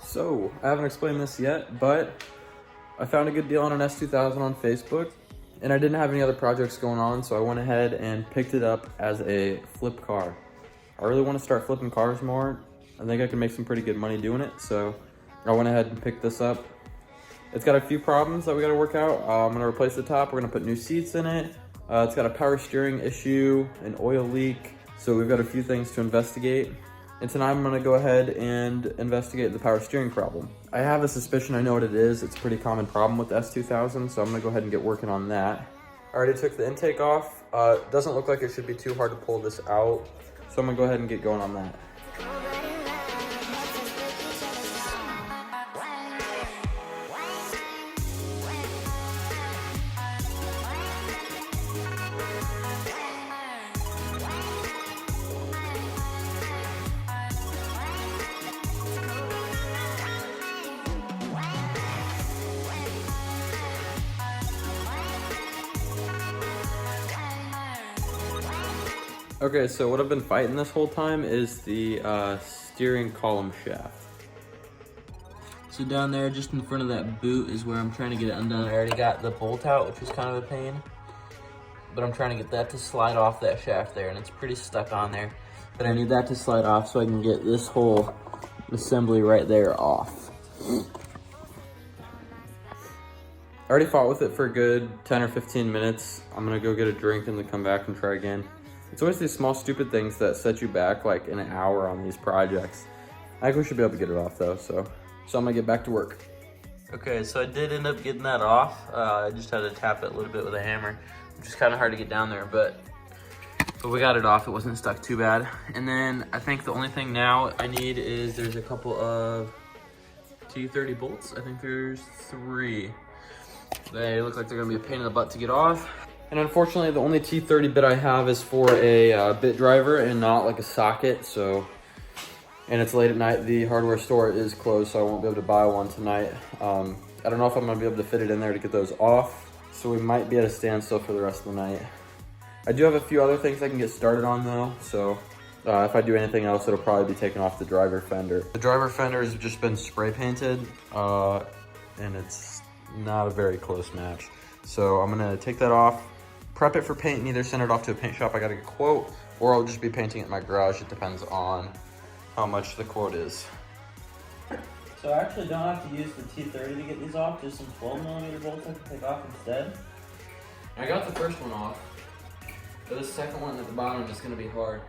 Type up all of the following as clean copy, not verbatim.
So, I haven't explained this yet, but I found a good deal on an S2000 on Facebook, and I didn't have any other projects going on, so I went ahead and picked it up as a flip car. I really want to start flipping cars more. I think I can make some pretty good money doing it, so I went ahead and picked this up. It's got a few problems that we got to work out. I'm going to replace the top. We're going to put new seats in it. It's got a power steering issue, an oil leak, so we've got a few things to investigate. And tonight I'm gonna go ahead and investigate the power steering problem. I have a suspicion I know what it is. It's a pretty common problem with the S2000, so I'm gonna go ahead and get working on that. I already took the intake off. It doesn't look like it should be too hard to pull this out, so I'm gonna go ahead and get going on that. Okay, so what I've been fighting this whole time is the steering column shaft. So down there, just in front of that boot, is where I'm trying to get it undone. I already got the bolt out, which was kind of a pain, but I'm trying to get that to slide off that shaft there, and it's pretty stuck on there. But I need that to slide off so I can get this whole assembly right there off. I already fought with it for a good 10 or 15 minutes. I'm gonna go get a drink and then come back and try again. It's always these small stupid things that set you back like an hour on these projects. I think we should be able to get it off though, so I'm gonna get back to work. Okay, so I did end up getting that off. I just had to tap it a little bit with a hammer, which is kind of hard to get down there, but we got it off. It wasn't stuck too bad. And then I think the only thing now I need is there's a couple of T30 bolts. I think there's 3. They look like they're gonna be a pain in the butt to get off. And unfortunately, the only T30 bit I have is for a bit driver and not like a socket. So, and it's late at night. The hardware store is closed, so I won't be able to buy one tonight. I don't know if I'm gonna be able to fit it in there to get those off. So we might be at a standstill for the rest of the night. I do have a few other things I can get started on though. So if I do anything else, it'll probably be taking off the driver fender. The driver fender has just been spray painted and it's not a very close match. So I'm gonna take that off, prep it for paint, and either send it off to a paint shop I got a quote, or I'll just be painting it in my garage. It depends on how much the quote is. So I actually don't have to use the T30 to get these off, just some 12mm bolts I can take off instead. I got the first one off, but the second one at the bottom is just gonna be hard.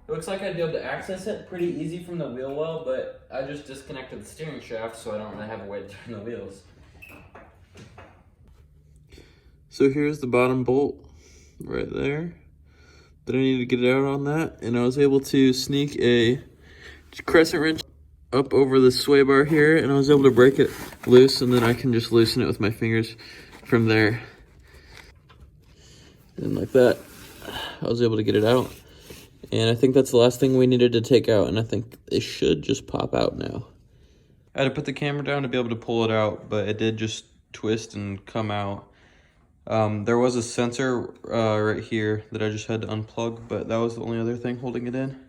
It looks like I'd be able to access it pretty easy from the wheel well, but I just disconnected the steering shaft, so I don't really have a way to turn the wheels. So here's the bottom bolt right there that I need to get it out on that. And I was able to sneak a crescent wrench up over the sway bar here, and I was able to break it loose, and then I can just loosen it with my fingers from there. And like that, I was able to get it out. And I think that's the last thing we needed to take out, and I think it should just pop out now. I had to put the camera down to be able to pull it out, but it did just twist and come out. There was a sensor right here that I just had to unplug, but that was the only other thing holding it in.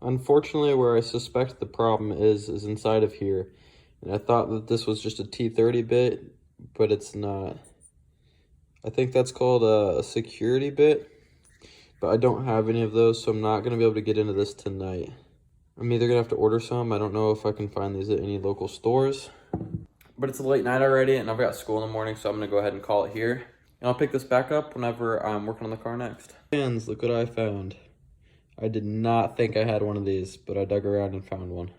Unfortunately, where I suspect the problem is inside of here. And I thought that this was just a T30 bit, but it's not. I think that's called a security bit, but I don't have any of those, so I'm not going to be able to get into this tonight. I'm either going to have to order some. I don't know if I can find these at any local stores. But it's a late night already, and I've got school in the morning, so I'm gonna go ahead and call it here. And I'll pick this back up whenever I'm working on the car next. Fans, look what I found. I did not think I had one of these, but I dug around and found one.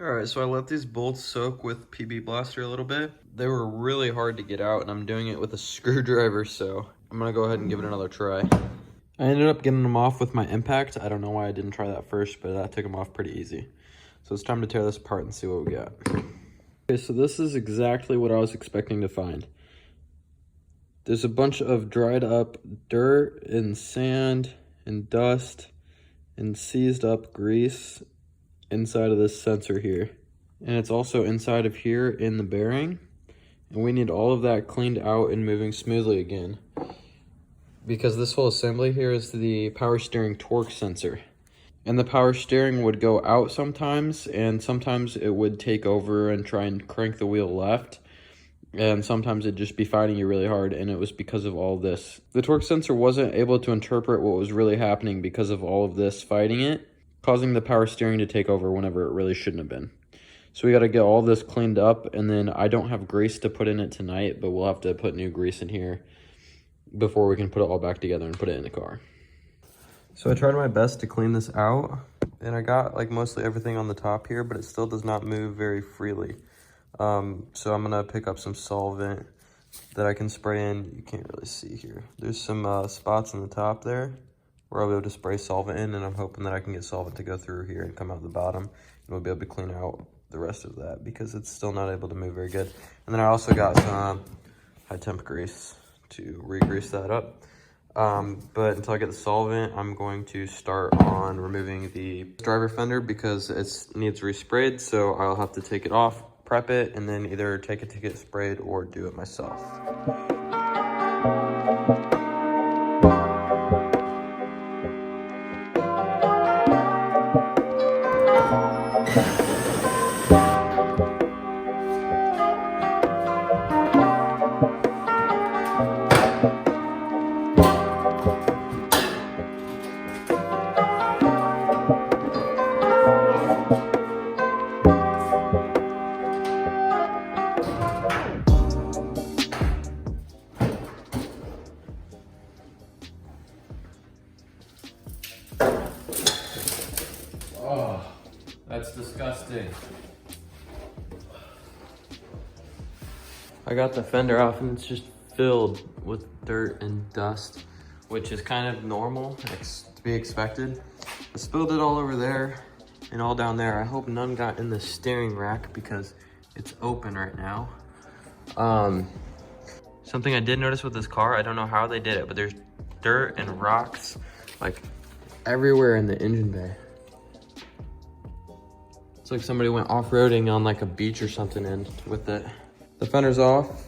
All right, so I let these bolts soak with PB Blaster a little bit. They were really hard to get out, and I'm doing it with a screwdriver, so I'm gonna go ahead and give it another try. I ended up getting them off with my impact. I don't know why I didn't try that first, but that took them off pretty easy. So it's time to tear this apart and see what we got. Okay, so this is exactly what I was expecting to find. There's a bunch of dried up dirt and sand and dust and seized up grease inside of this sensor here. And it's also inside of here in the bearing. And we need all of that cleaned out and moving smoothly again. Because this whole assembly here is the power steering torque sensor. and the power steering would go out sometimes, and sometimes it would take over and try and crank the wheel left, and sometimes it'd just be fighting you really hard, and it was because of all this. The torque sensor wasn't able to interpret what was really happening because of all of this fighting it, causing the power steering to take over whenever it really shouldn't have been. So we got to get all this cleaned up, and then I don't have grease to put in it tonight, but we'll have to put new grease in here before we can put it all back together and put it in the car. So I tried my best to clean this out, and I got like mostly everything on the top here, but it still does not move very freely. So I'm gonna pick up some solvent that I can spray in. You can't really see here. There's some spots on the top there where I'll be able to spray solvent in, and I'm hoping that I can get solvent to go through here and come out the bottom, and we'll be able to clean out the rest of that because it's still not able to move very good. And then I also got some high temp grease to re-grease that up. But until I get the solvent, I'm going to start on removing the driver fender because it needs resprayed. So I'll have to take it off, prep it, and then either take it to get sprayed or do it myself. Oh, that's disgusting. I got the fender off and it's just filled with dirt and dust, which is kind of normal, to be expected. I spilled it all over there and all down there. I hope none got in the steering rack because it's open right now. Something I did notice with this car, I don't know how they did it, but there's dirt and rocks like everywhere in the engine bay. It's like somebody went off-roading on like a beach or something and with it. The fender's off,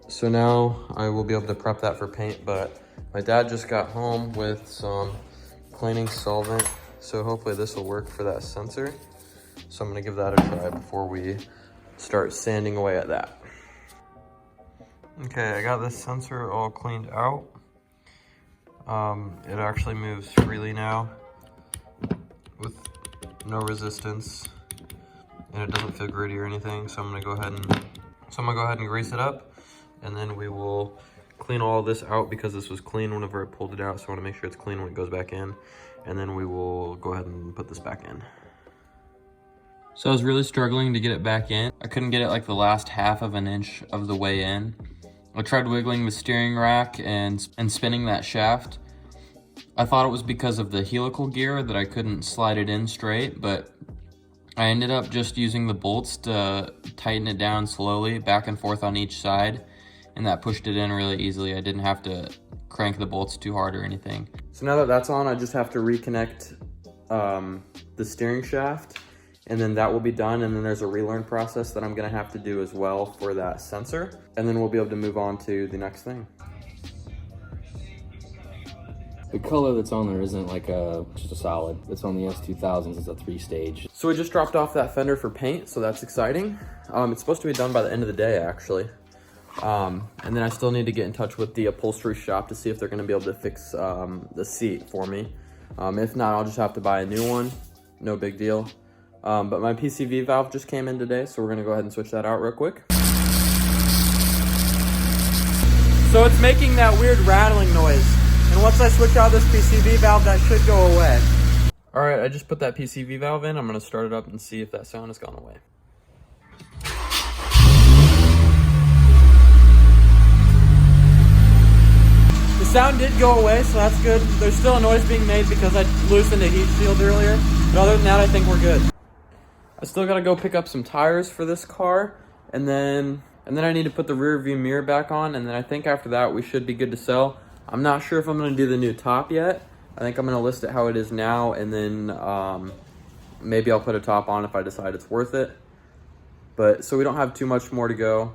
so now I will be able to prep that for paint, but my dad just got home with some cleaning solvent, so hopefully this will work for that sensor. So I'm gonna give that a try before we start sanding away at that. Okay, I got this sensor all cleaned out. It actually moves freely now with no resistance, and it doesn't feel gritty or anything. So I'm gonna go ahead and grease it up, and then we will clean all this out because this was clean whenever I pulled it out. So I wanna make sure it's clean when it goes back in, and then we will go ahead and put this back in. So I was really struggling to get it back in. I couldn't get it like the last half of an inch of the way in. I tried wiggling the steering rack and spinning that shaft. I thought it was because of the helical gear that I couldn't slide it in straight, but I ended up just using the bolts to tighten it down slowly back and forth on each side, and that pushed it in really easily. I didn't have to crank the bolts too hard or anything. So now that that's on, I just have to reconnect the steering shaft, and then that will be done. And then there's a relearn process that I'm gonna have to do as well for that sensor. And then we'll be able to move on to the next thing. The color that's on there isn't like just a solid. It's on the S2000s, it's a 3-stage. So we just dropped off that fender for paint, so that's exciting. It's supposed to be done by the end of the day, actually. And then I still need to get in touch with the upholstery shop to see if they're gonna be able to fix the seat for me. If not, I'll just have to buy a new one. No big deal. But my PCV valve just came in today, so we're gonna go ahead and switch that out real quick. So it's making that weird rattling noise. And once I switch out this PCV valve, that should go away. All right, I just put that PCV valve in. I'm gonna start it up and see if that sound has gone away. The sound did go away, so that's good. There's still a noise being made because I loosened a heat shield earlier. But other than that, I think we're good. I still gotta go pick up some tires for this car, and then I need to put the rear view mirror back on, and then I think after that we should be good to sell. I'm not sure if I'm gonna do the new top yet. I think I'm gonna list it how it is now, and then maybe I'll put a top on if I decide it's worth it. But so we don't have too much more to go.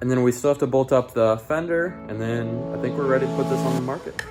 And then we still have to bolt up the fender, and then I think we're ready to put this on the market.